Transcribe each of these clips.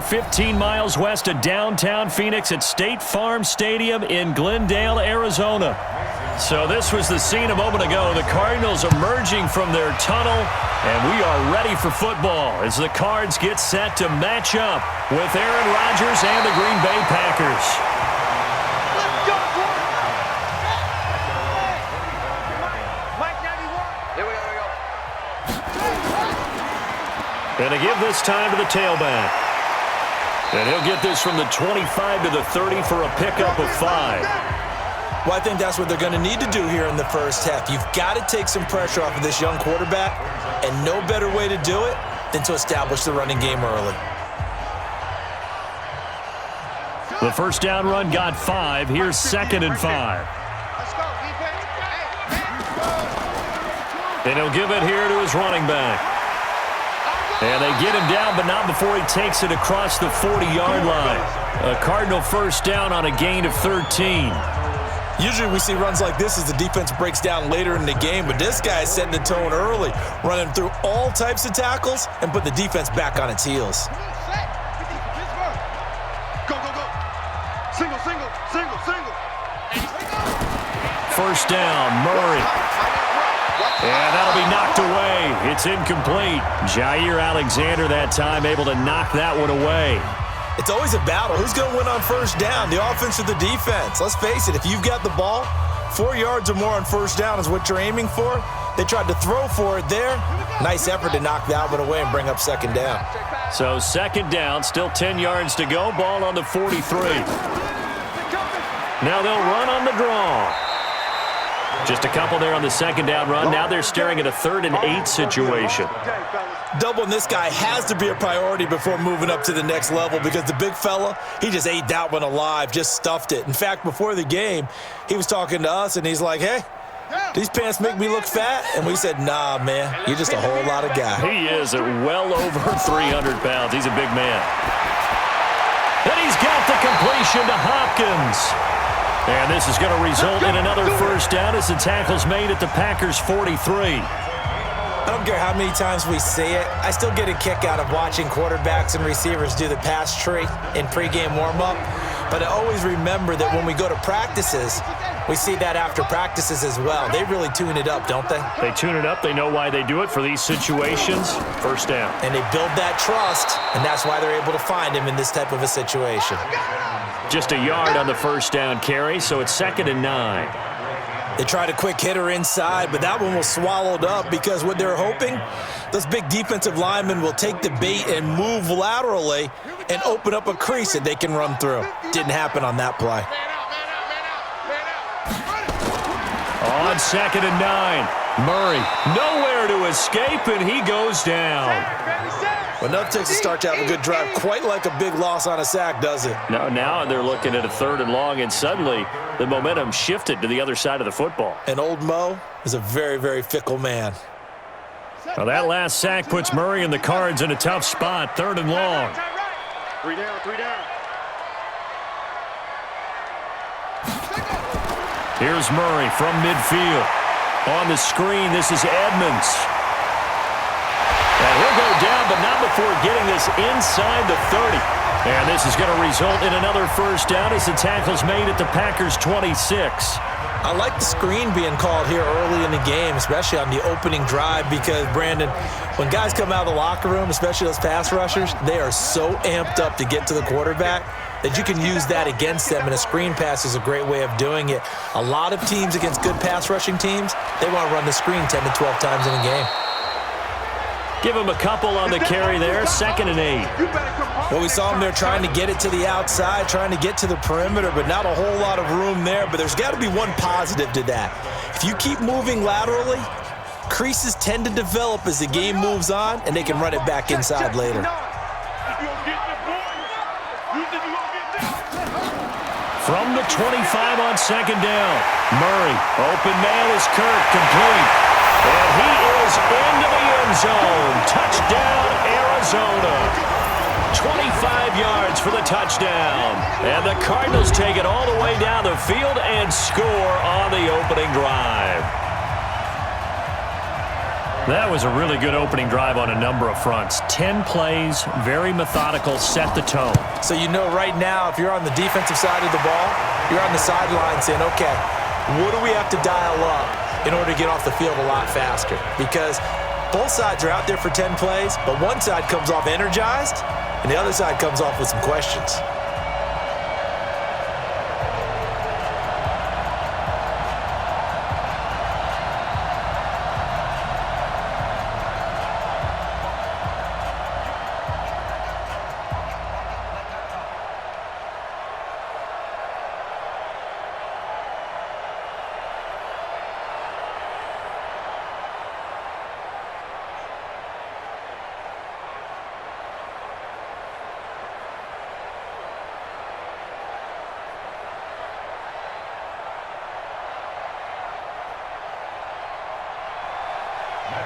15 miles west of downtown Phoenix at State Farm Stadium in Glendale, Arizona. So this was the scene a moment ago. The Cardinals emerging from their tunnel, and we are ready for football as the Cards get set to match up with Aaron Rodgers and the Green Bay Packers. And to give this time to the tailback. And he'll get this from the 25 to the 30 for a pickup of 5. Well, I think that's what they're going to need to do here in the first half. You've got to take some pressure off of this young quarterback, and no better way to do it than to establish the running game early. The first down run got 5. Here's 2nd and 5. And he'll give it here to his running back. And they get him down, but not before he takes it across the 40-yard line. A Cardinal first down on a gain of 13. Usually we see runs like this as the defense breaks down later in the game, but this guy is setting the tone early, running through all types of tackles and put the defense back on its heels. Go, go, go. Single, single, single, single. First down, Murray. And that'll be knocked away. It's incomplete. Jair Alexander that time able to knock that one away. It's always a battle. Who's going to win on first down, the offense or the defense? Let's face it, if you've got the ball, 4 yards or more on first down is what you're aiming for. They tried to throw for it there. Nice effort to knock that one away and bring up second down. So second down, still 10 yards to go. Ball on the 43. Now they'll run on the draw. Just a couple there on the second down run. Now they're staring at a 3rd and 8 situation. Doubling this guy has to be a priority before moving up to the next level because the big fella, he just ate that one alive, just stuffed it. In fact, before the game, he was talking to us, and he's like, hey, these pants make me look fat? And we said, nah, man, you're just a whole lot of guy. He is at well over 300 pounds. He's a big man. And he's got the completion to Hopkins. And this is going to result in another first down as the tackle's made at the Packers' 43. I don't care how many times we see it. I still get a kick out of watching quarterbacks and receivers do the pass tree in pregame warm-up. But I always remember that when we go to practices, we see that after practices as well. They really tune it up, don't they? They tune it up. They know why they do it for these situations. First down. And they build that trust, and that's why they're able to find him in this type of a situation. Just a yard on the first down carry, so it's 2nd and 9. They tried a quick hitter inside, but that one was swallowed up because what they're hoping, those big defensive linemen will take the bait and move laterally and open up a crease that they can run through. Didn't happen on that play. On 2nd and 9, Murray nowhere to escape, and he goes down. Well, enough takes to start to have a good drive, quite like a big loss on a sack, does it? No, now they're looking at a 3rd and long, and suddenly the momentum shifted to the other side of the football. And old Mo is a very, very fickle man. Well, that last sack puts Murray and the Cards in a tough spot, 3rd and long. 3 down, 3 down. Here's Murray from midfield. On the screen, this is Edmonds. And he'll go down, but not before getting this inside the 30. And this is going to result in another first down as the tackle's made at the Packers' 26. I like the screen being called here early in the game, especially on the opening drive, because, Brandon, when guys come out of the locker room, especially those pass rushers, they are so amped up to get to the quarterback that you can use that against them, and a screen pass is a great way of doing it. A lot of teams against good pass rushing teams, they want to run the screen 10 to 12 times in a game. Give him a couple on the carry there, 2nd and 8. Well, we saw him there trying to get it to the outside, trying to get to the perimeter, but not a whole lot of room there. But there's got to be one positive to that. If you keep moving laterally, creases tend to develop as the game moves on, and they can run it back inside later. From the 25 on 2nd down, Murray, open man is Kirk, complete. And he is into the end zone. Touchdown, Arizona. 25 yards for the touchdown. And the Cardinals take it all the way down the field and score on the opening drive. That was a really good opening drive on a number of fronts. 10 plays, very methodical, set the tone. So you know right now, if you're on the defensive side of the ball, you're on the sideline saying, okay, what do we have to dial up in order to get off the field a lot faster? Because both sides are out there for 10 plays, but one side comes off energized, and the other side comes off with some questions.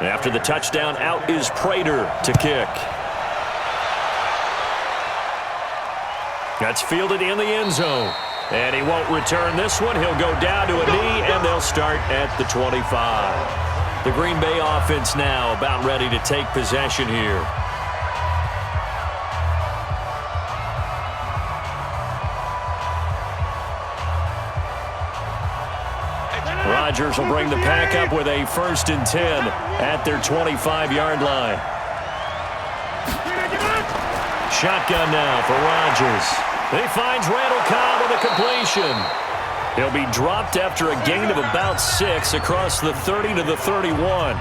After the touchdown, out is Prater to kick. That's fielded in the end zone. And he won't return this one. He'll go down to a knee, and they'll start at the 25. The Green Bay offense now about ready to take possession here. Rodgers will bring the pack up with a 1st and 10 at their 25-yard line. Shotgun now for Rodgers. He finds Randall Cobb with a completion. He'll be dropped after a gain of about 6 across the 30 to the 31.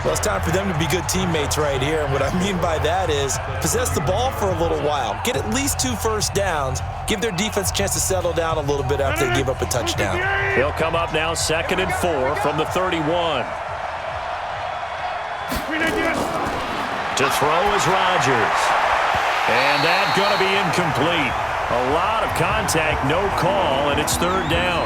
Well, it's time for them to be good teammates right here. And what I mean by that is possess the ball for a little while. Get at least 2 first downs. Give their defense a chance to settle down a little bit after they give up a touchdown. He'll come up now 2nd and 4 from the 31. To throw is Rodgers. And that's going to be incomplete. A lot of contact, no call, and it's 3rd down.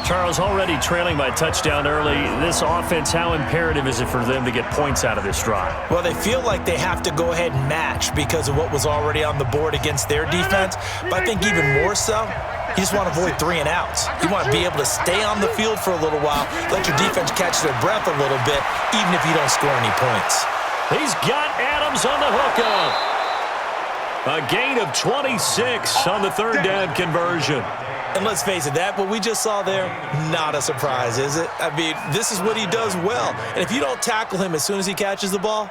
Charles, already trailing by touchdown early. This offense, how imperative is it for them to get points out of this drive? Well, they feel like they have to go ahead and match because of what was already on the board against their defense. But I think even more so, you just want to avoid 3 and outs. You want to be able to stay on the field for a little while, let your defense catch their breath a little bit, even if you don't score any points. He's got Adams on the hookup. A gain of 26 on the 3rd down conversion. And let's face it, that what we just saw there, not a surprise, is it? I mean, this is what he does well. And if you don't tackle him as soon as he catches the ball,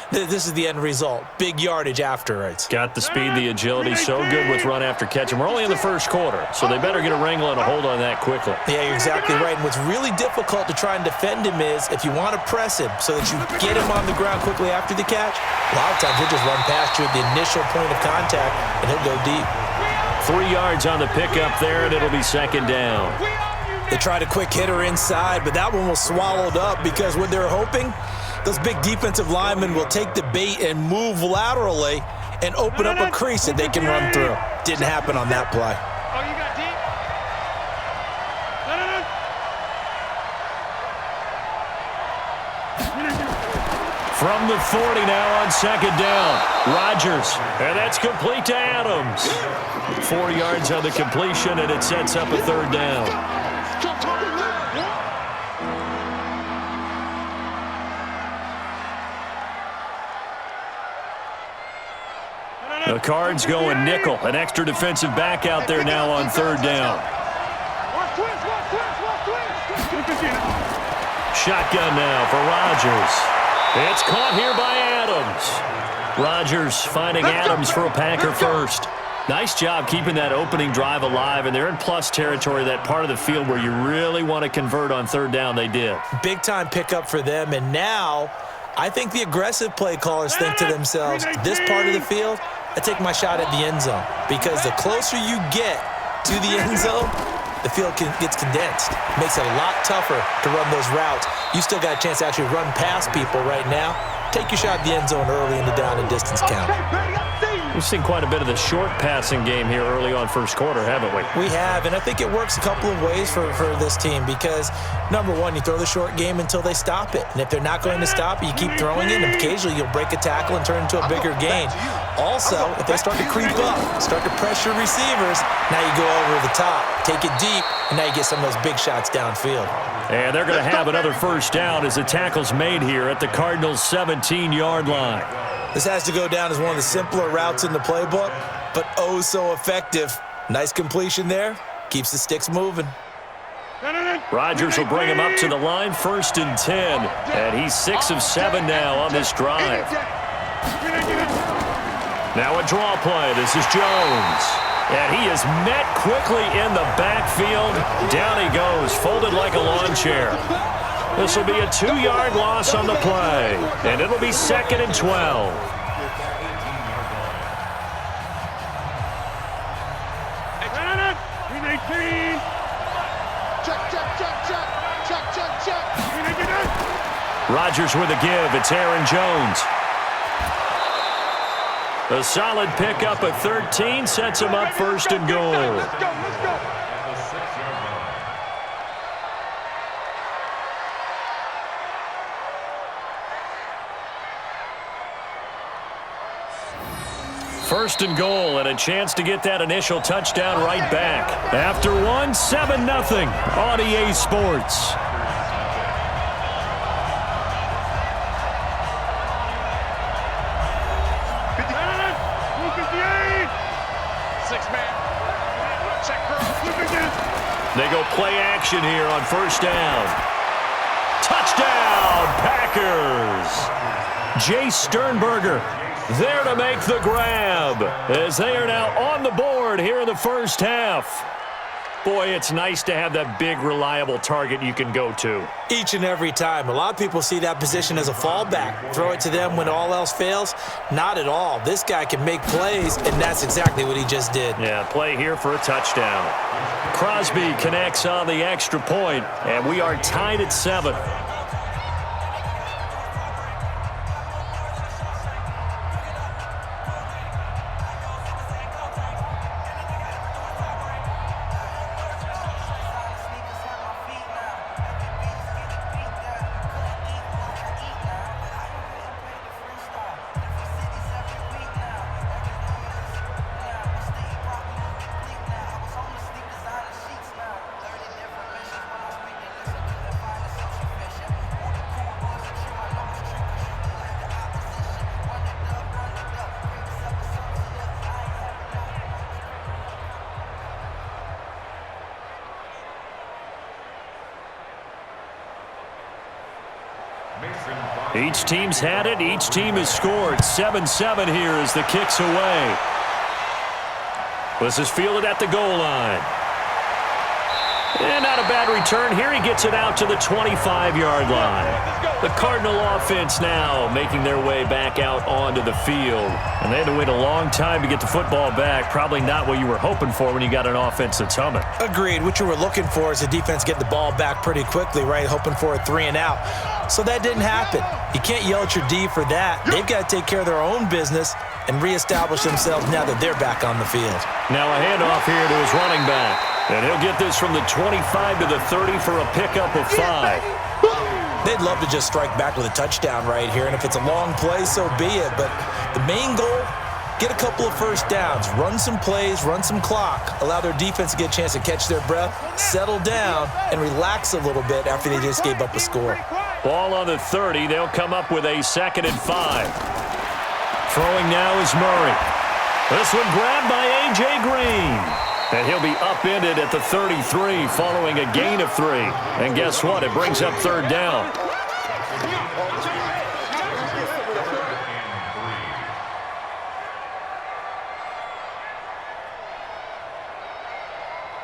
this is the end result. Big yardage afterwards. Got the speed, the agility, so good with run after catch. And we're only in the 1st quarter, so they better get a wrangle and a hold on that quickly. Yeah, you're exactly right. And what's really difficult to try and defend him is if you want to press him so that you get him on the ground quickly after the catch, a lot of times he'll just run past you at the initial point of contact, and he'll go deep. 3 yards on the pickup there, and it'll be 2nd down. They tried a quick hitter inside, but that one was swallowed up because what they're hoping, those big defensive linemen will take the bait and move laterally and open up a crease that they can run through. Didn't happen on that play. Oh, you got deep? From the 40 now on 2nd down. Rodgers, and that's complete to Adams. 4 yards on the completion, and it sets up a 3rd down. The Cards going nickel. An extra defensive back out there now on 3rd down. Shotgun now for Rodgers. It's caught here by Adams. Rodgers finding Adams for a Packer first. Nice job keeping that opening drive alive, and they're in plus territory, that part of the field where you really want to convert on 3rd down. They did. Big-time pickup for them, and now I think the aggressive play callers think to themselves, this part of the field, I take my shot at the end zone, because the closer you get to the end zone, the field gets condensed. Makes it a lot tougher to run those routes. You still got a chance to actually run past people right now. Take your shot at the end zone early in the down and distance count. We've seen quite a bit of the short passing game here early on first quarter, haven't we? We have, and I think it works a couple of ways for this team because, number one, you throw the short game until they stop it. And if they're not going to stop it, you keep throwing it, and occasionally you'll break a tackle and turn it into a bigger gain. Also, if they start to creep up, start to pressure receivers, now you go over the top, take it deep, and now you get some of those big shots downfield. And they're going to have another first down as the tackle's made here at the Cardinals' 17-yard line. This has to go down as one of the simpler routes in the playbook, but oh so effective. Nice completion there. Keeps the sticks moving. Rodgers will bring him up to the line, 1st and 10. And he's 6 of 7 now on this drive. Now a draw play. This is Jones. And he is met quickly in the backfield. Down he goes, folded like a lawn chair. This will be a 2-yard loss on the play. And it'll be 2nd and 12. Rodgers with a give. It's Aaron Jones. A solid pickup at 13 sets him up 1st and goal. Let's go, let's go. First and goal, and a chance to get that initial touchdown right back. After one, 7-0 on EA Sports. They go play action here on 1st down. Touchdown, Packers! Jay Sternberger there to make the grab as they are now on the board here in the first half. Boy, it's nice to have that big, reliable target you can go to. Each and every time. A lot of people see that position as a fallback. Throw it to them when all else fails. Not at all. This guy can make plays, and that's exactly what he just did. Yeah, play here for a touchdown. Crosby connects on the extra point, and we are tied at 7. Each team's had it. Each team has scored. 7-7 here as the kick's away. This is fielded at the goal line. And not a bad return here. He gets it out to the 25-yard line. The Cardinal offense now making their way back out onto the field. And they had to wait a long time to get the football back. Probably not what you were hoping for when you got an offense that's humming. Agreed. What you were looking for is the defense get the ball back pretty quickly, right? Hoping for a 3-and-out. So that didn't happen. You can't yell at your D for that. They've got to take care of their own business and reestablish themselves now that they're back on the field. Now a handoff here to his running back. And he'll get this from the 25 to the 30 for a pickup of 5. They'd love to just strike back with a touchdown right here, and if it's a long play, so be it. But the main goal, get a couple of first downs, run some plays, run some clock, allow their defense to get a chance to catch their breath, settle down, and relax a little bit after they just gave up a score. Ball on the 30. They'll come up with a 2nd and 5. Throwing now is Murray. This one grabbed by A.J. Green. And he'll be upended at the 33 following a gain of 3. And guess what? It brings up 3rd down.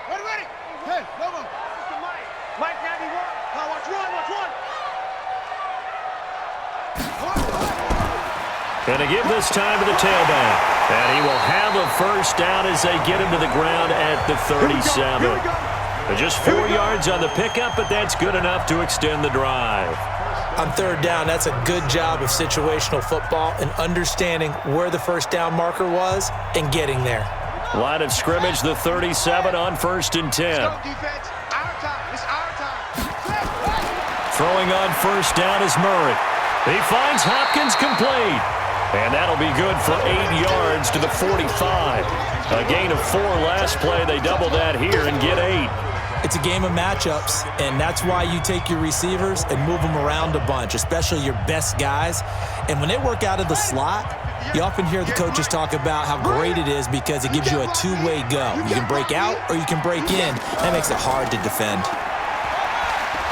Ready? Hey, Lobo. This is the Mike. Mike 91. Now watch one. Gonna give this time to the tailback. And he will have a first down as they get him to the ground at the 37. Just 4 yards on the pickup, but that's good enough to extend the drive. On third down, that's a good job of situational football and understanding where the first down marker was and getting there. Line of scrimmage, the 37 on 1st and 10. Defense, our time. It's our time. Throwing on first down is Murray. He finds Hopkins complete. And that'll be good for 8 yards to the 45. A gain of 4 last play. They double that here and get 8. It's a game of matchups, and that's why you take your receivers and move them around a bunch, especially your best guys. And when they work out of the slot, you often hear the coaches talk about how great it is because it gives you a two-way go. You can break out or you can break in. That makes it hard to defend.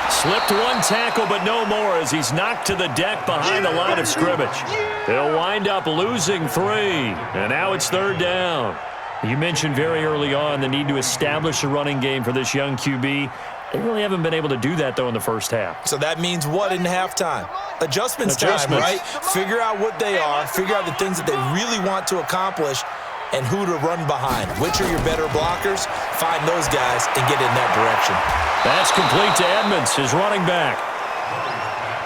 Slipped one tackle, but no more as he's knocked to the deck behind the line of scrimmage. They'll wind up losing 3, and now it's 3rd down. You mentioned very early on the need to establish a running game for this young QB. They really haven't been able to do that, though, in the first half. So that means what in halftime? Adjustments time, right? Figure out what they are, figure out the things that they really want to accomplish, and who to run behind. Which are your better blockers? Find those guys and get in that direction. That's complete to Edmonds, his running back.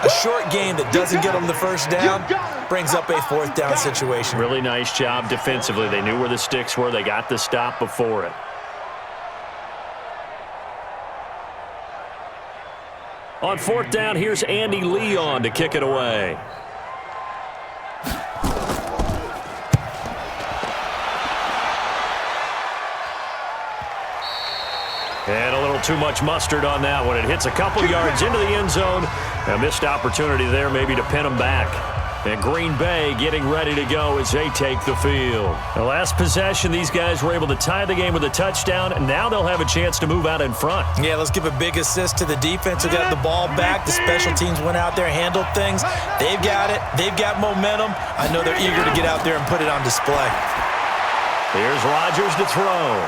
A short gain that doesn't get them the first down brings up a 4th down situation. Really nice job defensively. They knew where the sticks were. They got the stop before it. On 4th down, here's Andy Leon to kick it away. And a little too much mustard on that one. It hits a couple yards into the end zone. A missed opportunity there maybe to pin them back. And Green Bay getting ready to go as they take the field. The last possession, these guys were able to tie the game with a touchdown, and now they'll have a chance to move out in front. Yeah, let's give a big assist to the defense who got the ball back. The special teams went out there, handled things. They've got it. They've got momentum. I know they're eager to get out there and put it on display. Here's Rodgers to throw.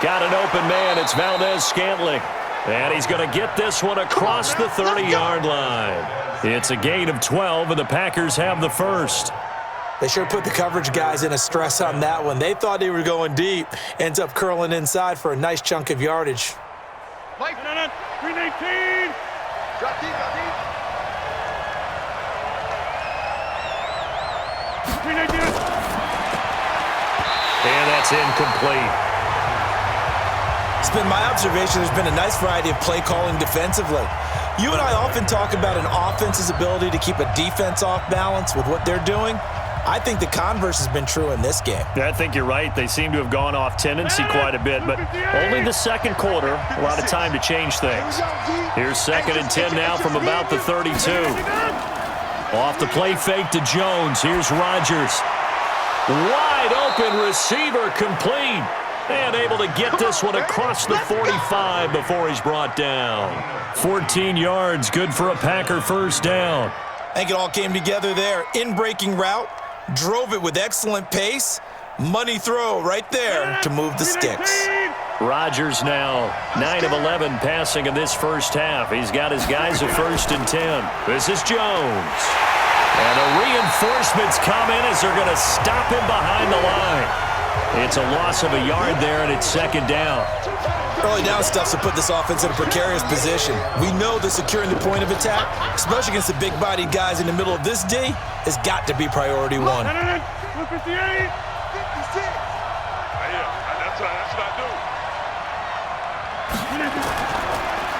Got an open man. It's Valdez-Scantling. And he's going to get this one across the 30-yard line. It's a gain of 12, and the Packers have the first. They sure put the coverage guys in a stress on that one. They thought they were going deep. Ends up curling inside for a nice chunk of yardage. Mike, 319. Drop deep, drop deep. 319. And that's incomplete. It's been my observation there's been a nice variety of play calling defensively. You and I often talk about an offense's ability to keep a defense off balance with what they're doing. I think the converse has been true in this game. Yeah, I think you're right. They seem to have gone off tendency quite a bit, but only the second quarter, a lot of time to change things. Here's 2nd and 10 now from about the 32. Off the play fake to Jones. Here's Rodgers. Wide open receiver complete. And able to get this one across the 45 before he's brought down. 14 yards, good for a Packer first down. I think it all came together there. In-breaking route, drove it with excellent pace. Money throw right there to move the sticks. Rodgers now 9 of 11 passing in this first half. He's got his guys at 1st and 10. This is Jones. And the reinforcements come in as they're going to stop him behind the line. It's a loss of a yard there, and it's 2nd down. Early down stuff to put this offense in a precarious position. We know that securing the point of attack, especially against the big-bodied guys in the middle of this D, has got to be priority 1. 158. 56. That's what I do.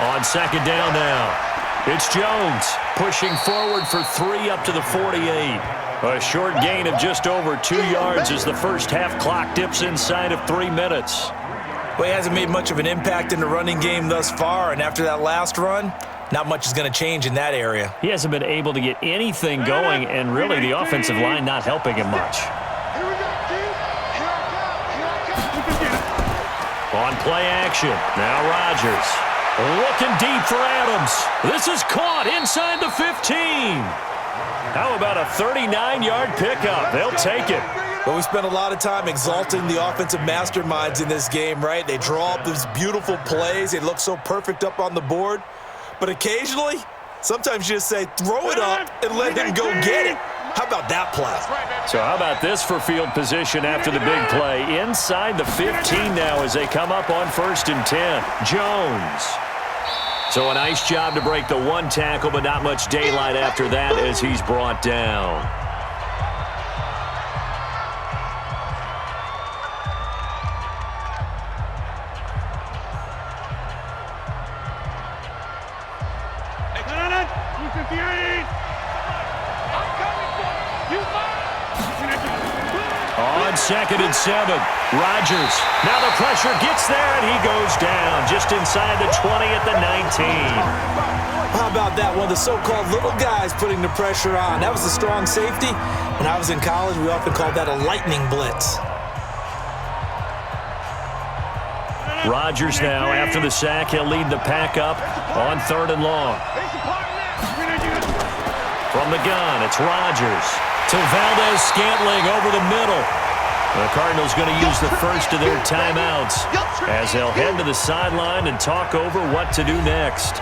On 2nd down now, it's Jones pushing forward for 3 up to the 48. A short gain of just over 2 yards as the first half clock dips inside of 3 minutes. Well, he hasn't made much of an impact in the running game thus far, and after that last run, not much is going to change in that area. He hasn't been able to get anything going, and really the offensive line not helping him much. Here we go, Keith. Here I come. On play action, now Rodgers. Looking deep for Adams. This is caught inside the 15. How about a 39-yard pickup? They'll take it. But we spent a lot of time exalting the offensive masterminds in this game, right? They draw up these beautiful plays. They look so perfect up on the board. But occasionally, sometimes you just say, throw it up and let him go get it. How about that play? So how about this for field position after the big play? Inside the 15 now as they come up on 1st and 10. Jones So a nice job to break the one tackle, but not much daylight after that as he's brought down. On 2nd and 7, Rodgers. Now the pressure gets there, and he goes down just inside the 20 at the 19. How about that? One of the so-called little guys putting the pressure on. That was a strong safety. When I was in college, we often called that a lightning blitz. Rodgers now, after the sack, he'll lead the pack up on 3rd and long. From the gun, it's Rodgers to Valdez-Scantling over the middle. The Cardinals going to use the first of their timeouts as they'll head to the sideline and talk over what to do next.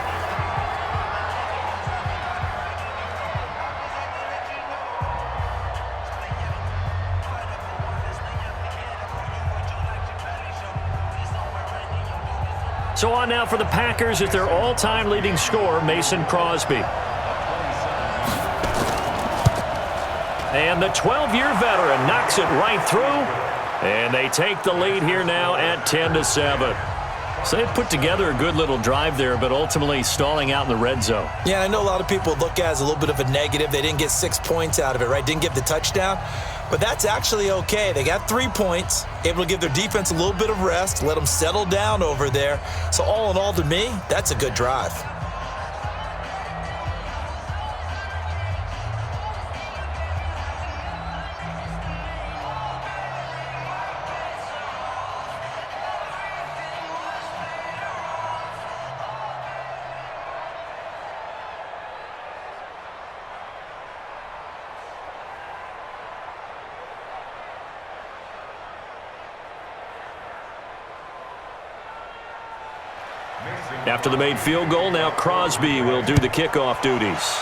So on now for the Packers at their all-time leading scorer, Mason Crosby. And the 12-year veteran knocks it right through. And they take the lead here now at 10-7. So they put together a good little drive there, but ultimately stalling out in the red zone. Yeah, I know a lot of people look at it as a little bit of a negative. They didn't get 6 points out of it, right? Didn't get the touchdown. But that's actually okay. They got 3 points, able to give their defense a little bit of rest, let them settle down over there. So all in all, to me, that's a good drive. After the made field goal, now Crosby will do the kickoff duties.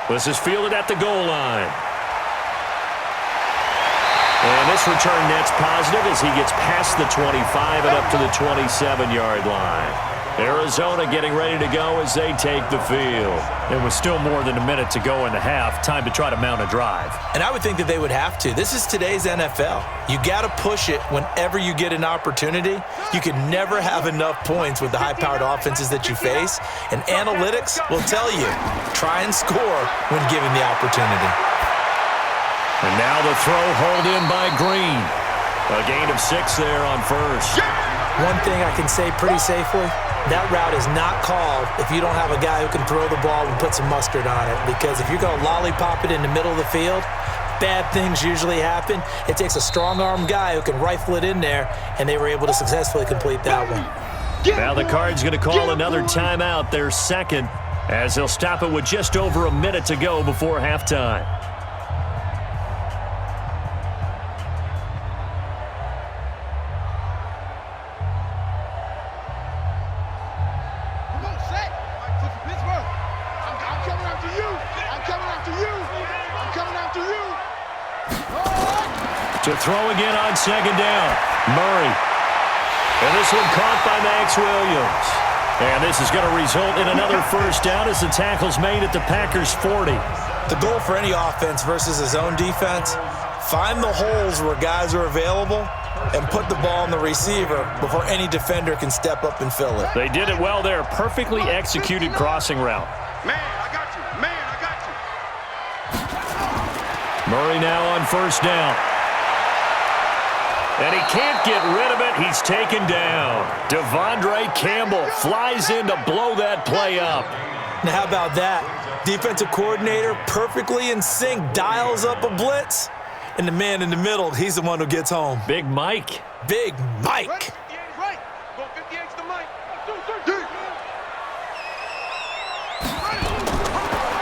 This is fielded at the goal line. And this return net's positive as he gets past the 25 and up to the 27-yard line. Arizona getting ready to go as they take the field. There was still more than a minute to go in the half. Time to try to mount a drive. And I would think that they would have to. This is today's NFL. You got to push it whenever you get an opportunity. You can never have enough points with the high-powered offenses that you face. And analytics will tell you, try and score when given the opportunity. And now the throw hauled in by Green. A gain of 6 there on first. One thing I can say pretty safely, that route is not called if you don't have a guy who can throw the ball and put some mustard on it. Because if you're going to lollipop it in the middle of the field, bad things usually happen. It takes a strong-armed guy who can rifle it in there, and they were able to successfully complete that one. Now the Cards going to call another timeout, their second, as they'll stop it with just over a minute to go before halftime. To throw again on second down. Murray. And this one caught by Max Williams. And this is going to result in another first down as the tackle's made at the Packers' 40. The goal for any offense versus his own defense, find the holes where guys are available and put the ball on the receiver before any defender can step up and fill it. They did it well there. Perfectly executed crossing route. Man, I got you. Man, I got you. Murray now on first down. And he can't get rid of it. He's taken down. Devondre Campbell flies in to blow that play up. Now, how about that? Defensive coordinator perfectly in sync, dials up a blitz, and the man in the middle, he's the one who gets home. Big Mike. Big Mike. Right. Go 58's the Mike.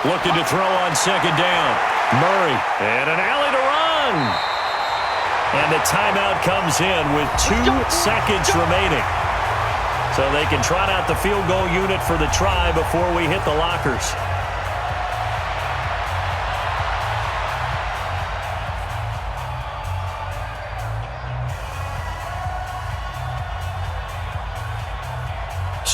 Looking to throw on second down. Murray. And an alley to run. And the timeout comes in with 2 seconds remaining. So they can trot out the field goal unit for the try before we hit the lockers.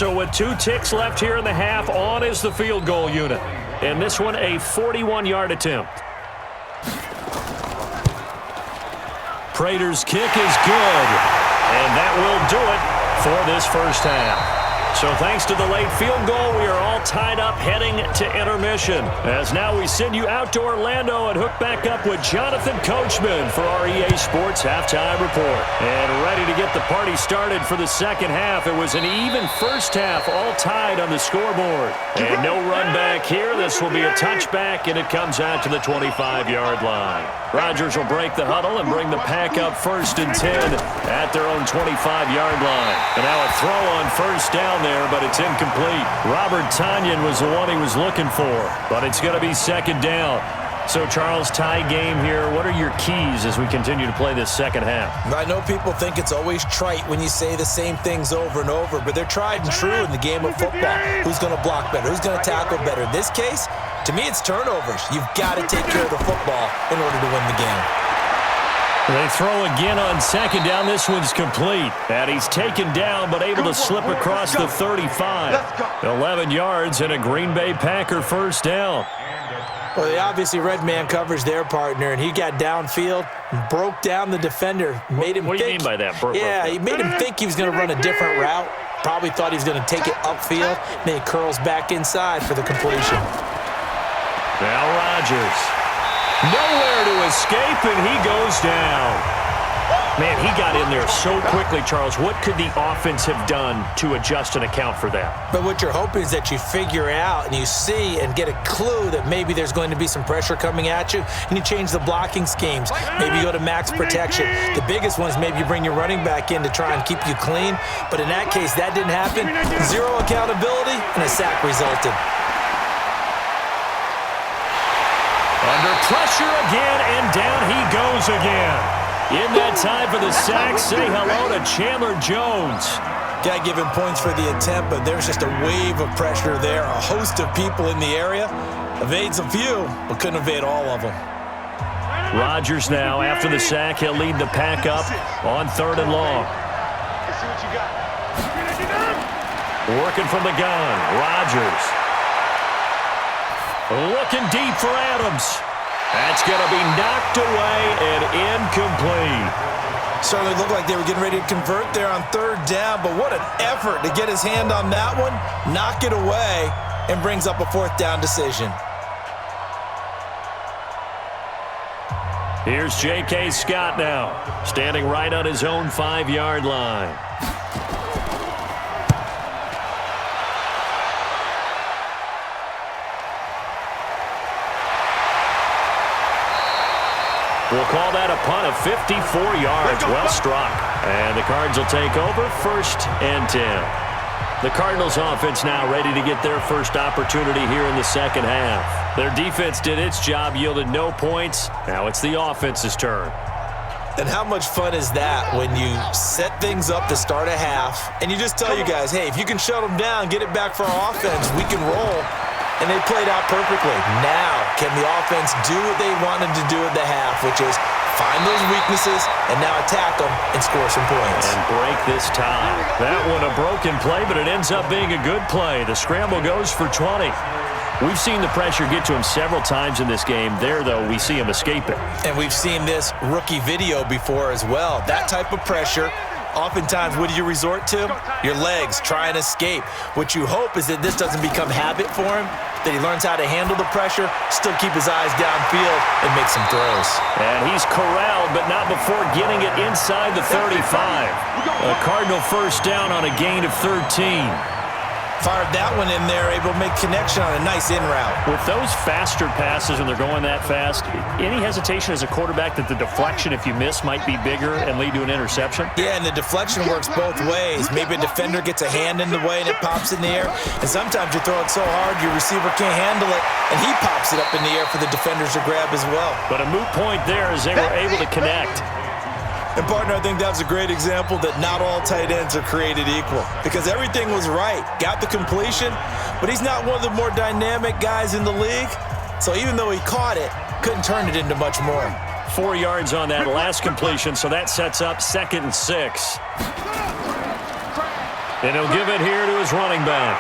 So with 2 ticks left here in the half, on is the field goal unit. And this one, a 41-yard attempt. Prater's kick is good. And that will do it for this first half. So thanks to the late field goal, we are all tied up heading to intermission. As now we send you out to Orlando and hook back up with Jonathan Coachman for our EA Sports Halftime Report. And ready to get the party started for the second half. It was an even first half, all tied on the scoreboard. And no run back here. This will be a touchback, and it comes out to the 25-yard line. Rodgers will break the huddle and bring the pack up 1st and 10 at their own 25-yard line. And now a throw on first down there, but it's incomplete. Robert Tonyan was the one he was looking for, but it's going to be 2nd down. So, Charles, tie game here. What are your keys as we continue to play this second half? I know people think it's always trite when you say the same things over and over, but they're tried and true in the game of football. Who's going to block better? Who's going to tackle better? In this case, to me, it's turnovers. You've got to take care of the football in order to win the game. They throw again on 2nd down. This one's complete. And he's taken down but able to slip across the 35. 11 yards and a Green Bay Packer first down. Well, they obviously red man covers their partner, and he got downfield and broke down the defender. Made him what do you think, mean by that? he made him think he was going to run a different route. Probably thought he was going to take it upfield. Then he curls back inside for the completion. Now Rodgers. Nowhere to escape, and he goes down. Man, he got in there so quickly, Charles. What could the offense have done to adjust and account for that? But what you're hoping is that you figure out and you see and get a clue that maybe there's going to be some pressure coming at you, and you change the blocking schemes. Maybe you go to max protection. The biggest one is maybe you bring your running back in to try and keep you clean. But in that case, that didn't happen. 0 accountability, and a sack resulted. Under pressure again, and down he goes again. In that time for the sack, say hello to Chandler Jones. Got to give him points for the attempt, but there's just a wave of pressure there. A host of people in the area. Evades a few, but couldn't evade all of them. Rodgers now, after the sack, he'll lead the pack up on 3rd and long. Let's see what you got. Working from the gun, Rodgers. Looking deep for Adams. That's going to be knocked away and incomplete. Certainly looked like they were getting ready to convert there on 3rd down, but what an effort to get his hand on that one, knock it away, and brings up a 4th down decision. Here's J.K. Scott now, standing right on his own 5-yard line. We'll call that a punt of 54 yards. Well struck. And the Cards will take over 1st and 10. The Cardinals offense now ready to get their first opportunity here in the second half. Their defense did its job, yielded no points. Now it's the offense's turn. And how much fun is that when you set things up to start a half and you just tell you guys, hey, if you can shut them down, get it back for our offense, we can roll. And they played out perfectly. Now, can the offense do what they wanted to do at the half, which is find those weaknesses and now attack them and score some points. And break this tie. That one a broken play, but it ends up being a good play. The scramble goes for 20. We've seen the pressure get to him several times in this game. There, though, we see him escape it. And we've seen this rookie video before as well. That type of pressure, oftentimes, what do you resort to? Your legs, try and escape. What you hope is that this doesn't become habit for him, that he learns how to handle the pressure, still keep his eyes downfield, and make some throws. And he's corralled, but not before getting it inside the 35. A Cardinal first down on a gain of 13. Fired that one in there, able to make connection on a nice in route. With those faster passes when they're going that fast, any hesitation as a quarterback that the deflection, if you miss, might be bigger and lead to an interception? Yeah, and the deflection works both ways. Maybe a defender gets a hand in the way and it pops in the air. And sometimes you throw it so hard your receiver can't handle it, and he pops it up in the air for the defenders to grab as well. But a moot point there as they were able to connect. And, partner, I think that was a great example that not all tight ends are created equal because everything was right. Got the completion, but he's not one of the more dynamic guys in the league. So even though he caught it, couldn't turn it into much more. 4 yards on that last completion, so that sets up 2nd and 6. And he'll give it here to his running back.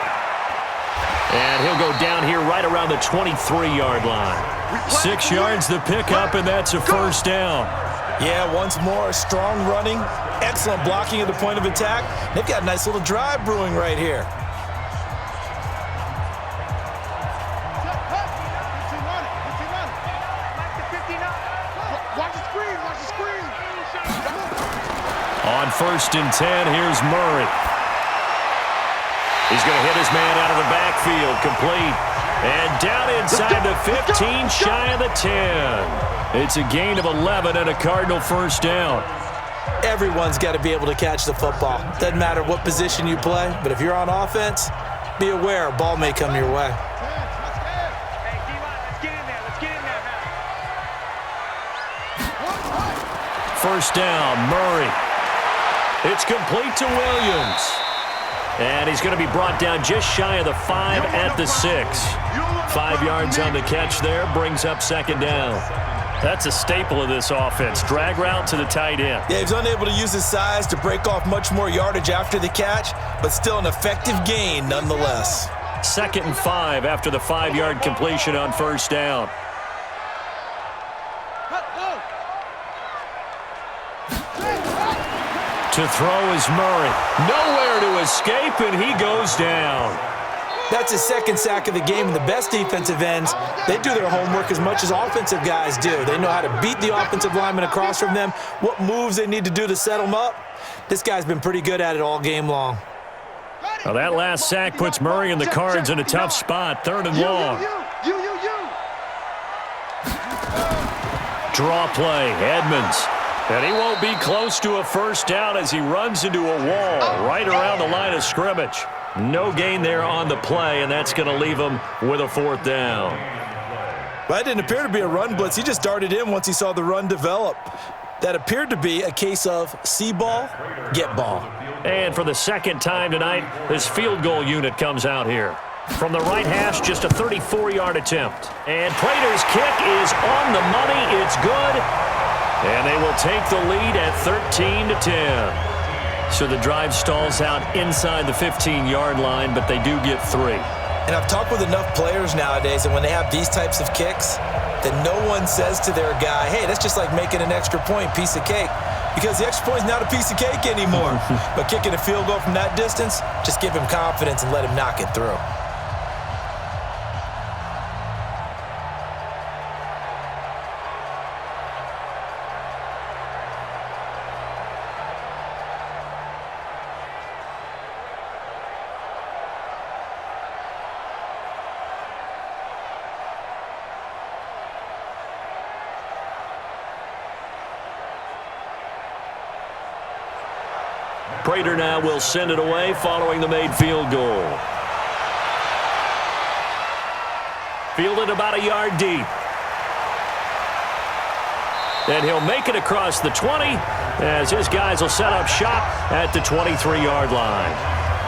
And he'll go down here right around the 23-yard line. 6 yards the pickup, and that's a first down. Yeah, once more, strong running, excellent blocking at the point of attack. They've got a nice little drive brewing right here. On 1st and 10, here's Murray. He's going to hit his man out of the backfield, complete. And down inside the 15, shy of the 10. It's a gain of 11 and a Cardinal first down. Everyone's got to be able to catch the football. Doesn't matter what position you play, but if you're on offense, be aware a ball may come your way. First down, Murray. It's complete to Williams. And he's going to be brought down just shy of the 5 at the 6. 5 yards on the catch there, brings up second down. That's a staple of this offense. Drag route to the tight end. Yeah, he's unable to use his size to break off much more yardage after the catch, but still an effective gain nonetheless. 2nd and 5 after the 5-yard completion on first down. To throw is Murray. Nowhere to escape, and he goes down. That's his 2nd sack of the game, and the best defensive ends, they do their homework as much as offensive guys do. They know how to beat the offensive lineman across from them, what moves they need to do to set them up. This guy's been pretty good at it all game long. Well, that last sack puts Murray and the Cards in a tough spot, 3rd and long. Draw play, Edmonds. And he won't be close to a first down as he runs into a wall right around the line of scrimmage. No gain there on the play, and that's going to leave him with a 4th down. Well, that didn't appear to be a run blitz. He just darted in once he saw the run develop. That appeared to be a case of see ball, get ball. And for the 2nd time tonight, this field goal unit comes out here. From the right hash, just a 34-yard attempt. And Prater's kick is on the money. It's good. And they will take the lead at 13-10. So the drive stalls out inside the 15-yard line, but they do get 3. And I've talked with enough players nowadays, and when they have these types of kicks, that no one says to their guy, hey, that's just like making an extra point, piece of cake. Because the extra point is not a piece of cake anymore. But kicking a field goal from that distance, just give him confidence and let him knock it through. Prater now will send it away following the made field goal. Fielded about a yard deep. And he'll make it across the 20 as his guys will set up shop at the 23-yard line.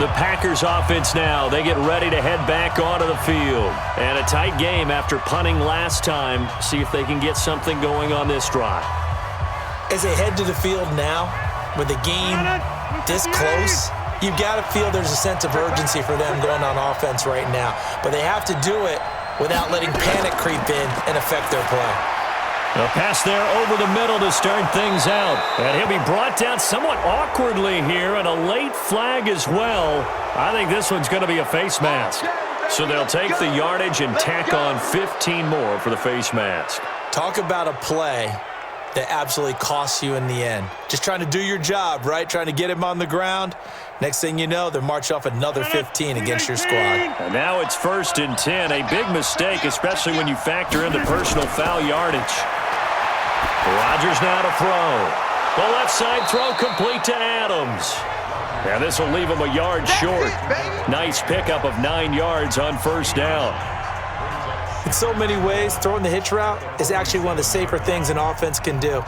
The Packers offense now, they get ready to head back onto the field. And a tight game after punting last time. See if they can get something going on this drive. As they head to the field now, with the game this close, you've got to feel there's a sense of urgency for them going on offense right now. But they have to do it without letting panic creep in and affect their play. A pass there over the middle to start things out. And he'll be brought down somewhat awkwardly here, and a late flag as well. I think this one's going to be a face mask. So they'll take the yardage and tack on 15 more for the face mask. Talk about a play that absolutely costs you in the end. Just trying to do your job, right? Trying to get him on the ground. Next thing you know, they're marched off another 15 against your squad. And now it's 1st and 10. A big mistake, especially when you factor in the personal foul yardage. Rodgers now to throw. The left side throw complete to Adams. And this will leave him a yard short. Nice pickup of 9 yards on first down. In so many ways, throwing the hitch route is actually one of the safer things an offense can do.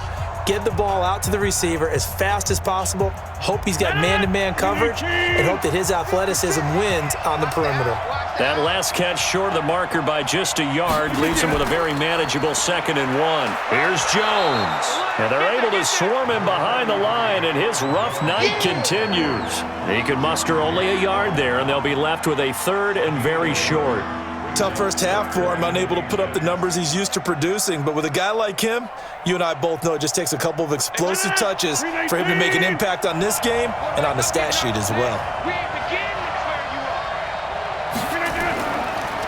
Get the ball out to the receiver as fast as possible, hope he's got man-to-man coverage, and hope that his athleticism wins on the perimeter. That last catch short of the marker by just a yard leaves him with a very manageable 2nd and 1. Here's Jones. And they're able to swarm him behind the line, and his rough night continues. He could muster only a yard there, and they'll be left with a 3rd and very short. Tough first half for him, unable to put up the numbers he's used to producing. But with a guy like him, you and I both know it just takes a couple of explosive touches for him to make an impact on this game and on the stat sheet as well.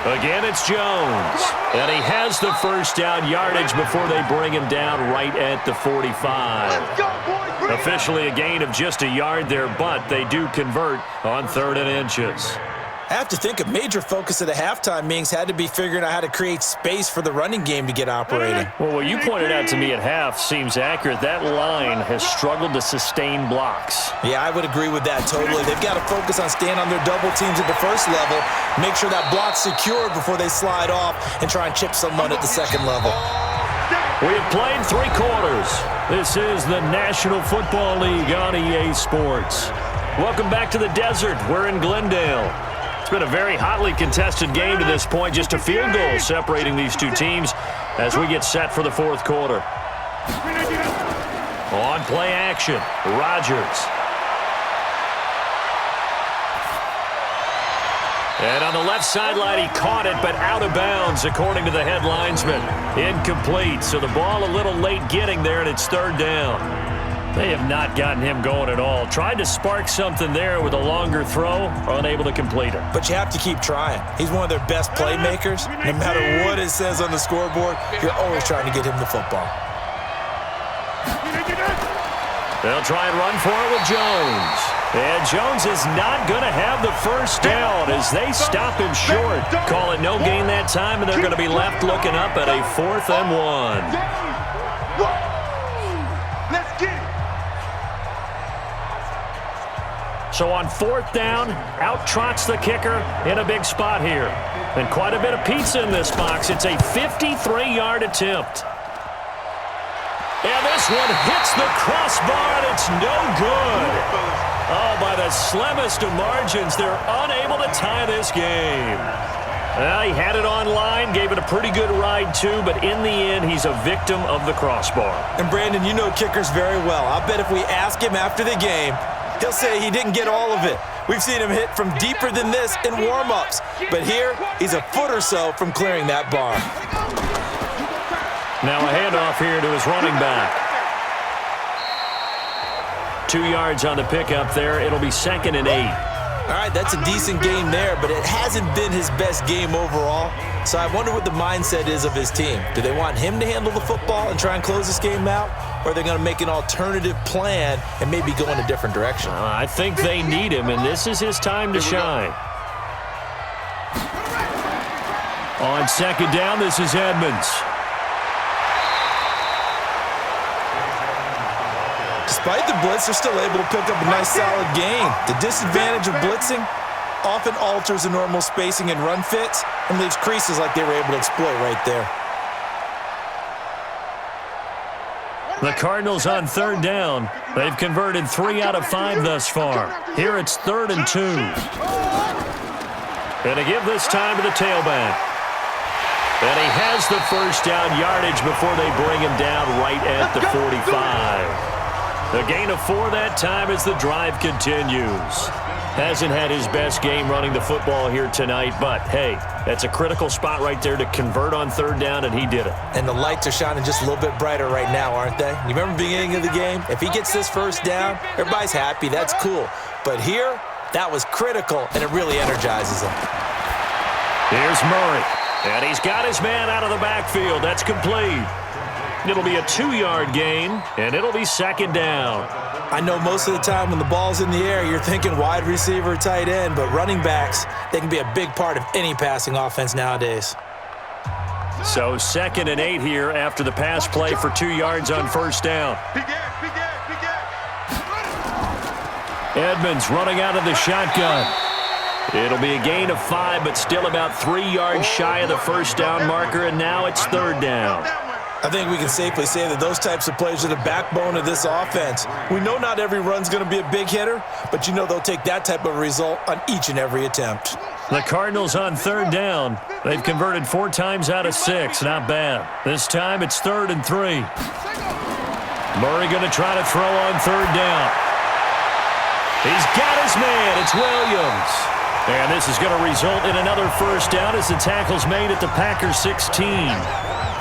Again, it's Jones. And he has the first down yardage before they bring him down right at the 45. Officially a gain of just a yard there, but they do convert on 3rd and inches. I have to think a major focus of the halftime meetings had to be figuring out how to create space for the running game to get operating. Well, what you pointed out to me at half seems accurate. That line has struggled to sustain blocks. Yeah, I would agree with that totally. They've got to focus on staying on their double teams at the first level, make sure that block's secured before they slide off, and try and chip someone at the second level. We have played 3 quarters. This is the National Football League on EA Sports. Welcome back to the desert. We're in Glendale. It's been a very hotly contested game to this point. Just a field goal separating these two teams as we get set for the 4th quarter. On play action, Rodgers. And on the left sideline, he caught it, but out of bounds, according to the head linesman. Incomplete, so the ball a little late getting there, and it's 3rd down. They have not gotten him going at all. Tried to spark something there with a longer throw, unable to complete it. But you have to keep trying. He's one of their best playmakers. No matter what it says on the scoreboard, you're always trying to get him the football. They'll try and run for it with Jones. And Jones is not going to have the first down as they stop him short. Call it no gain that time, and they're going to be left looking up at a 4th and 1. So on 4th down, out trots the kicker in a big spot here. And quite a bit of pizza in this box. It's a 53-yard attempt. And this one hits the crossbar, and it's no good. Oh, by the slimmest of margins, they're unable to tie this game. Well, he had it on line, gave it a pretty good ride too, but in the end, he's a victim of the crossbar. And Brandon, you know kickers very well. I'll bet if we ask him after the game, he'll say he didn't get all of it. We've seen him hit from deeper than this in warm-ups. But here, he's a foot or so from clearing that bar. Now a handoff here to his running back. 2 yards on the pickup there. It'll be 2nd and 8. All right, that's a decent game there, but it hasn't been his best game overall. So I wonder what the mindset is of his team. Do they want him to handle the football and try and close this game out? Or are they going to make an alternative plan and maybe go in a different direction? I think they need him, and this is his time to shine. On 2nd down, this is Edmonds. Despite the blitz, they're still able to pick up a nice solid gain. The disadvantage of blitzing often alters the normal spacing and run fits and leaves creases like they were able to exploit right there. The Cardinals on 3rd down. They've converted 3 out of 5 thus far. Here it's 3rd and 2. And to give this time to the tailback. And he has the first down yardage before they bring him down right at the 45. A gain of 4 that time as the drive continues. Hasn't had his best game running the football here tonight, but hey, that's a critical spot right there to convert on 3rd down, and he did it. And the lights are shining just a little bit brighter right now, aren't they? You remember the beginning of the game? If he gets this first down, everybody's happy. That's cool. But here, that was critical, and it really energizes him. Here's Murray, and he's got his man out of the backfield. That's complete. It'll be a 2-yard gain, and it'll be 2nd down. I know most of the time when the ball's in the air, you're thinking wide receiver, tight end, but running backs, they can be a big part of any passing offense nowadays. So 2nd and 8 here after the pass play for 2 yards on 1st down. Edmonds running out of the shotgun. It'll be a gain of 5, but still about 3 yards shy of the first down marker, and now it's 3rd down. I think we can safely say that those types of plays are the backbone of this offense. We know not every run's going to be a big hitter, but you know they'll take that type of result on each and every attempt. The Cardinals on third down. They've converted 4 times out of 6. Not bad. This time it's 3rd and 3. Murray going to try to throw on third down. He's got his man. It's Williams. And this is going to result in another first down as the tackle's made at the Packers 16.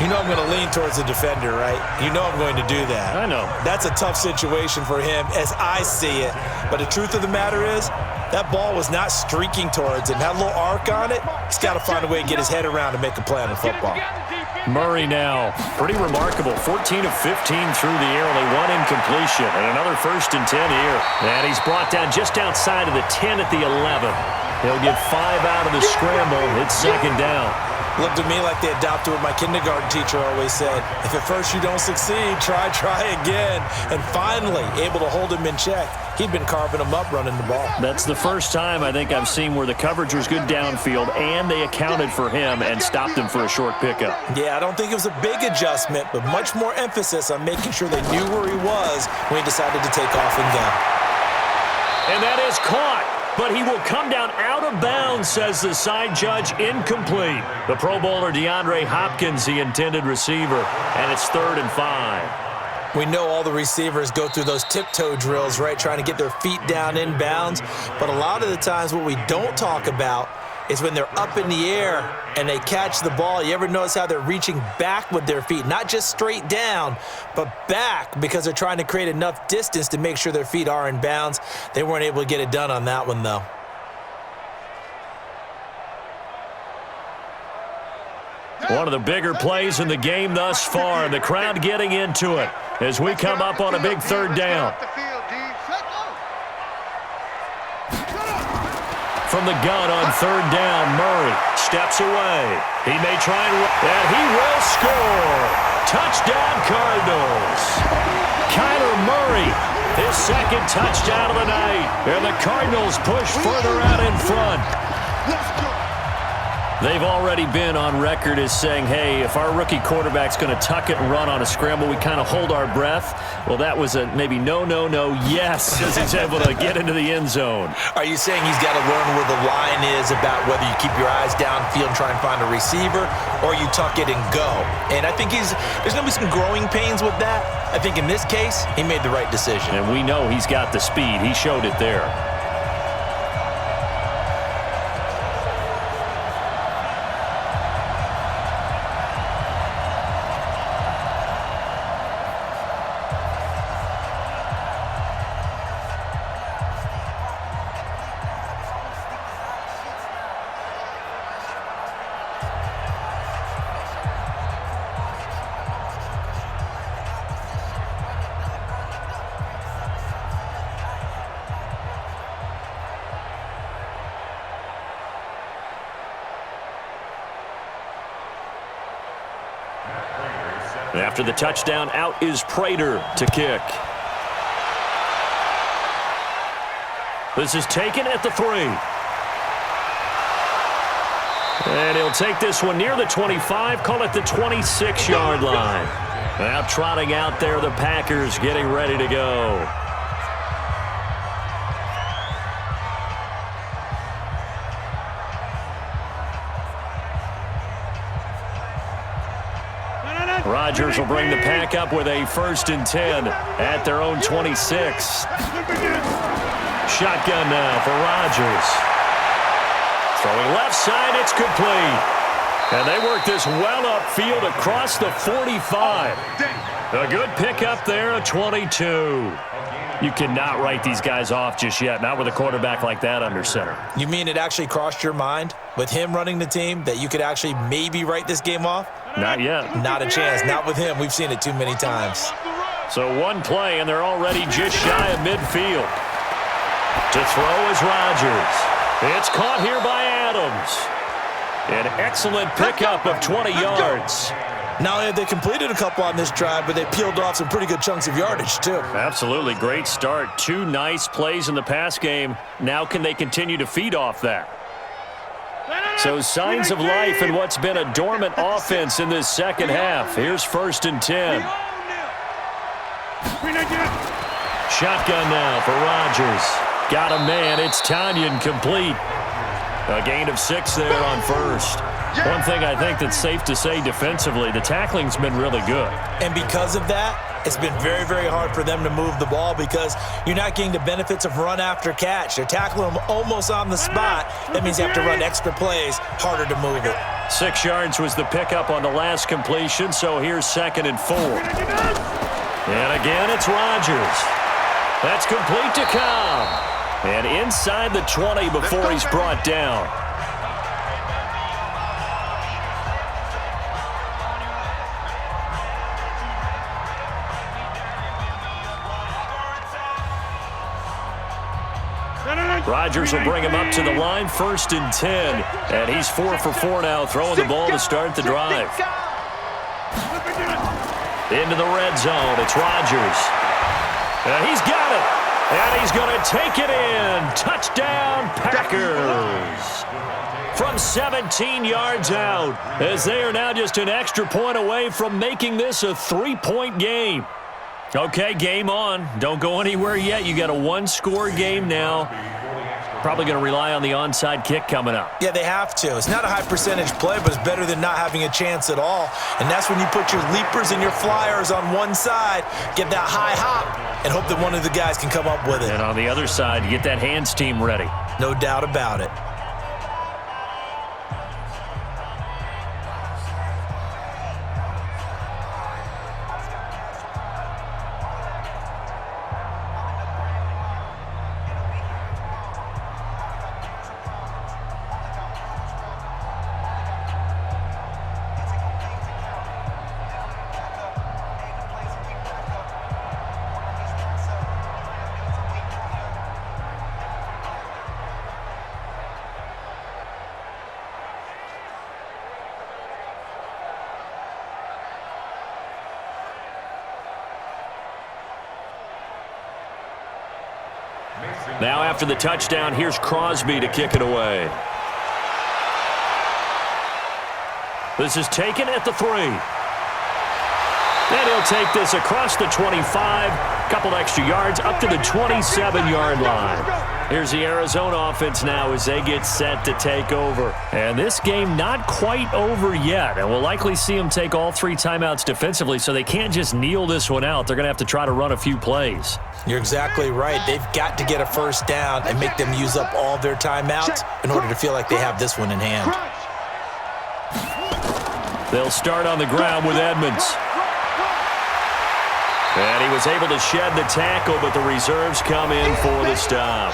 You know I'm going to lean towards the defender, right? You know I'm going to do that. I know. That's a tough situation for him as I see it. But the truth of the matter is, that ball was not streaking towards him. Had a little arc on it. He's got to find a way to get his head around and make a play on the football. Murray now, pretty remarkable. 14 of 15 through the air, only 1 incompletion, and another 1st and 10 here. And he's brought down just outside of the 10 at the 11. He'll get 5 out of the scramble. It's 2nd down. Looked to me like they adopted what my kindergarten teacher always said. If at first you don't succeed, try again. And finally, able to hold him in check. He'd been carving him up running the ball. That's the first time I think I've seen where the coverage was good downfield and they accounted for him and stopped him for a short pickup. Yeah, I don't think it was a big adjustment, but much more emphasis on making sure they knew where he was when he decided to take off and go. And that is caught. But he will come down out of bounds, says the side judge. Incomplete. The Pro Bowler DeAndre Hopkins, the intended receiver, and it's 3rd and 5. We know all the receivers go through those tiptoe drills, right, trying to get their feet down in bounds. But a lot of the times what we don't talk about is when they're up in the air and they catch the ball. You ever notice how they're reaching back with their feet? Not just straight down, but back because they're trying to create enough distance to make sure their feet are in bounds. They weren't able to get it done on that one, though. One of the bigger plays in the game thus far, and the crowd getting into it as we come up on a big 3rd down. From the gun on 3rd down, Murray steps away. He may try and he will score. Touchdown, Cardinals. Kyler Murray, his 2nd touchdown of the night. And the Cardinals push further out in front. They've already been on record as saying, hey, if our rookie quarterback's going to tuck it and run on a scramble, we kind of hold our breath. Well, that was a maybe no, yes, as he's able to get into the end zone. Are you saying he's got to learn where the line is about whether you keep your eyes downfield and try and find a receiver or you tuck it and go? And I think there's going to be some growing pains with that. I think in this case, he made the right decision. And we know he's got the speed. He showed it there. After the touchdown, out is Prater to kick. This is taken at the 3. And he'll take this one near the 25, call it the 26-yard line. Now trotting out there, the Packers getting ready to go. Rodgers will bring the pack up with a 1st and 10 at their own 26. Shotgun now for Rodgers. Throwing left side, it's complete. And they work this well upfield across the 45. A good pickup there, a 22. You cannot write these guys off just yet, not with a quarterback like that under center. You mean it actually crossed your mind with him running the team that you could actually maybe write this game off? Not yet. Not a chance. Not with him. We've seen it too many times. So one play, and they're already just shy of midfield. To throw is Rodgers. It's caught here by Adams. An excellent pickup of 20 yards. Not only have they completed a couple on this drive, but they peeled off some pretty good chunks of yardage, too. Absolutely. Great start. 2 nice plays in the pass game. Now can they continue to feed off that? So signs of life in what's been a dormant offense in this second half. Here's 1st and 10. Shotgun now for Rodgers. Got a man. It's Tanyan complete. A gain of 6 there on first. One thing I think that's safe to say defensively, the tackling's been really good. And because of that, it's been very, very hard for them to move the ball because you're not getting the benefits of run after catch. They're tackling them almost on the spot. That means you have to run extra plays, harder to move it. 6 yards was the pickup on the last completion, so here's 2nd and 4. And again, it's Rodgers. That's complete to Cobb. And inside the 20 before he's brought down. Rodgers will bring him up to the line, 1st and 10. And he's 4 for 4 now, throwing the ball to start the drive. Into the red zone, it's Rodgers. And he's got it. And he's going to take it in. Touchdown, Packers. From 17 yards out, as they are now just an extra point away from making this a 3-point game. Okay, game on. Don't go anywhere yet. You got a 1-score game now. Probably going to rely on the onside kick coming up. Yeah, they have to. It's not a high percentage play, but it's better than not having a chance at all. And that's when you put your leapers and your flyers on one side, get that high hop, and hope that one of the guys can come up with it. And on the other side, you get that hands team ready. No doubt about it. Now after the touchdown, here's Crosby to kick it away. This is taken at the 3. And he'll take this across the 25, couple extra yards up to the 27-yard line. Here's the Arizona offense now as they get set to take over. And this game not quite over yet. And we'll likely see them take all 3 timeouts defensively, so they can't just kneel this one out. They're going to have to try to run a few plays. You're exactly right. They've got to get a first down and make them use up all their timeouts in order to feel like they have this one in hand. They'll start on the ground with Edmonds. And he was able to shed the tackle, but the reserves come in for the stop.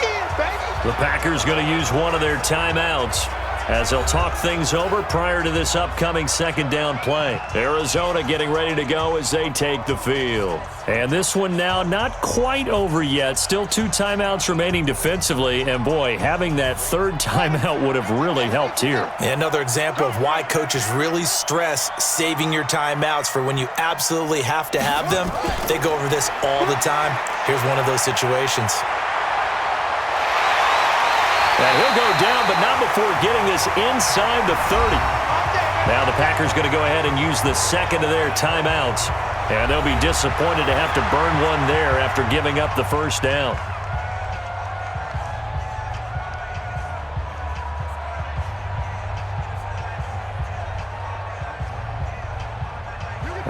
The Packers going to use one of their timeouts as they'll talk things over prior to this upcoming 2nd down play. Arizona getting ready to go as they take the field. And this one now not quite over yet. Still 2 timeouts remaining defensively. And, boy, having that 3rd timeout would have really helped here. Another example of why coaches really stress saving your timeouts for when you absolutely have to have them. They go over this all the time. Here's one of those situations. And he'll go down, but not before getting this inside the 30. Now the Packers going to go ahead and use the 2nd of their timeouts. And they'll be disappointed to have to burn one there after giving up the 1st down.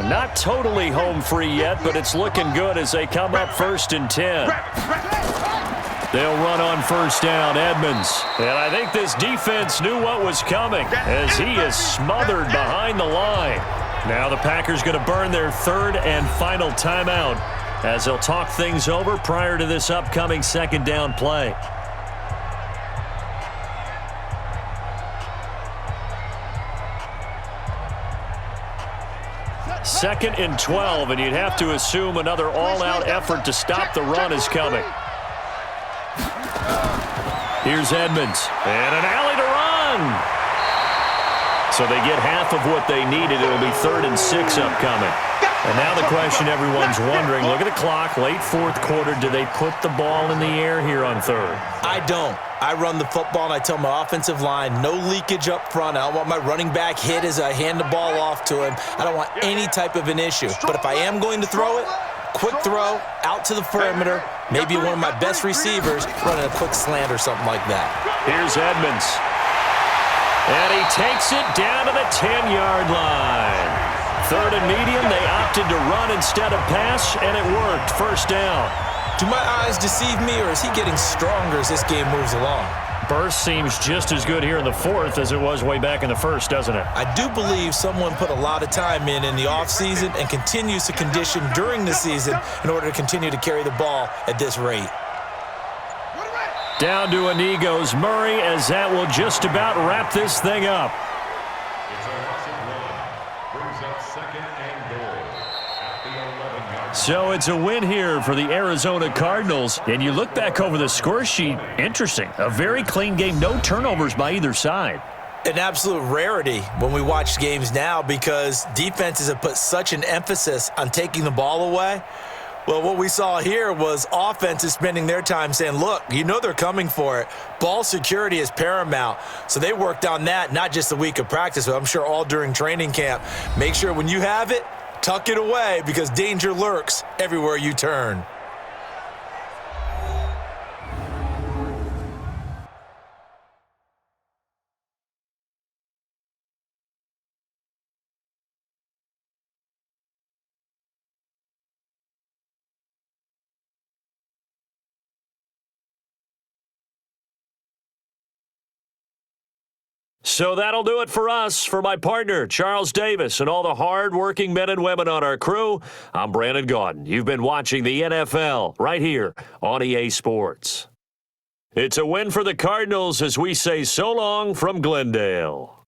Not totally home free yet, but it's looking good as they come up 1st and 10. They'll run on 1st down, Edmonds. And I think this defense knew what was coming as he is smothered behind the line. Now the Packers going to burn their 3rd and final timeout as they'll talk things over prior to this upcoming 2nd down play. Second and 12, and you'd have to assume another all-out effort to stop the run is coming. Here's Edmonds, and an alley to run. So they get half of what they needed. It'll be 3rd and 6 upcoming. And now the question everyone's wondering, look at the clock, late 4th quarter, do they put the ball in the air here on 3rd? I don't. I run the football, and I tell my offensive line, no leakage up front. I don't want my running back hit as I hand the ball off to him. I don't want any type of an issue. But if I am going to throw it, quick throw, out to the perimeter, maybe one of my best receivers running a quick slant or something like that. Here's Edmonds. And he takes it down to the 10-yard line. Third and medium, they opted to run instead of pass, and it worked. First down. Do my eyes deceive me, or is he getting stronger as this game moves along? Burst seems just as good here in the fourth as it was way back in the first, doesn't it? I do believe someone put a lot of time in the offseason and continues to condition during the season in order to continue to carry the ball at this rate. Down to a knee goes Murray, as that will just about wrap this thing up. So it's a win here for the Arizona Cardinals. And you look back over the score sheet, interesting. A very clean game, no turnovers by either side. An absolute rarity when we watch games now because defenses have put such an emphasis on taking the ball away. Well, what we saw here was offenses spending their time saying, look, you know they're coming for it. Ball security is paramount. So they worked on that, not just a week of practice, but I'm sure all during training camp. Make sure when you have it, tuck it away because danger lurks everywhere you turn. So that'll do it for us. For my partner, Charles Davis, and all the hard-working men and women on our crew, I'm Brandon Gaudin. You've been watching the NFL right here on EA Sports. It's a win for the Cardinals as we say so long from Glendale.